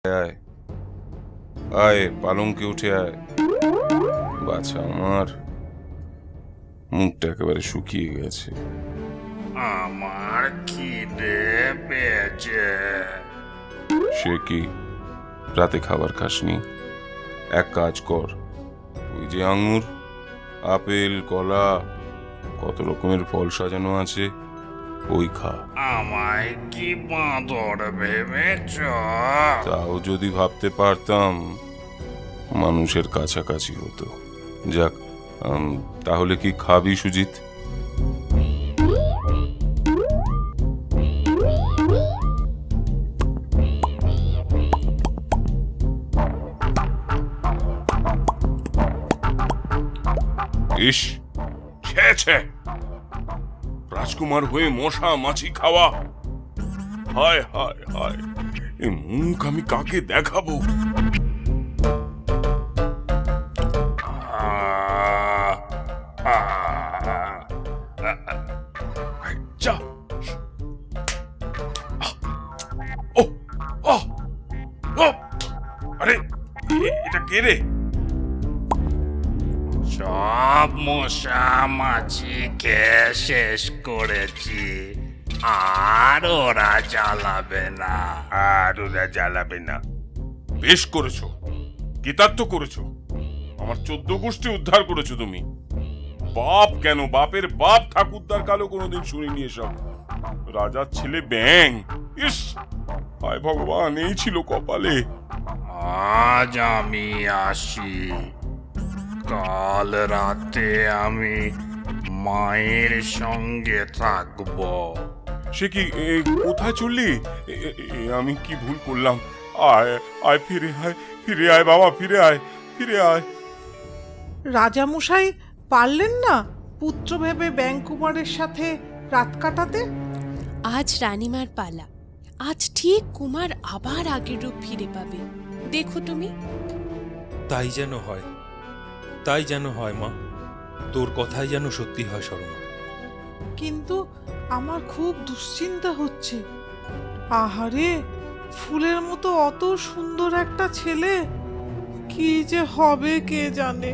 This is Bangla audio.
আয় আয়, পালঙ্কে উঠে আয়। বাছা আমার, মুখটা একেবারে শুকিয়ে গেছে। আমার খিদে পেয়েছে। সে কি, রাতে খাবার খাসনি? এক কাজ কর, ওই যে আঙুর, আপেল, কলা, কত রকমের ফল সাজানো আছে, ওই খা। আমায় কি বাঁদর ভেবেছ? তাও যদি ভাবতে পারতাম, মানুষের কাছাকাছি হতো। যাক, তাহলে কি খাবি সুজিত? ইস, ছে, রাজকুমার হয়ে মশা মাছি খাওয়া! হায় হায় হায়, এ মুখ আমি কাকে দেখাবো? আহ, আহ, যা। ও, আহ, আহ, আরে এটা কে রে? সব মশা মাছিকে শেষ করেছি, আর ওরা জ্বালাবে না। বেশ করেছো, কৃতার্থ করেছো। আমার 14 গোষ্ঠী উদ্ধার করেছো তুমি। বাপ কেন, বাপের বাপ ঠাকুরদার কালো কোনোদিন শুনিনি এসব। রাজার ছেলে ব্যাং! ইস, হায় ভগবান, এই ছিল কপালে। আজ আমি আসি, কাল রাতে আমি মায়ের সঙ্গে থাকবো। সে কি, কোথায় চললি? আমি কি ভুল করলাম? আয় আয়, ফিরে আয়, ফিরে আয় বাবা, ফিরে আয়, ফিরে আয়। রাজামশাই পারলেন না পুত্র ভেবে ব্যাংকুমারের সাথে রাত কাটাতে? আজ রানীমার পালা। আজ ঠিক কুমার আবার আগের রূপ ফিরে পাবে, দেখো তুমি। তাই যেন হয়, তাই যেন হয় মা। তোর কথাই যেন সত্যি হয় শর্মা। কিন্তু আমার খুব দুশ্চিন্তা হচ্ছে। আহারে, ফুলের মতো অত সুন্দর একটা ছেলে, কি যে হবে কে জানে।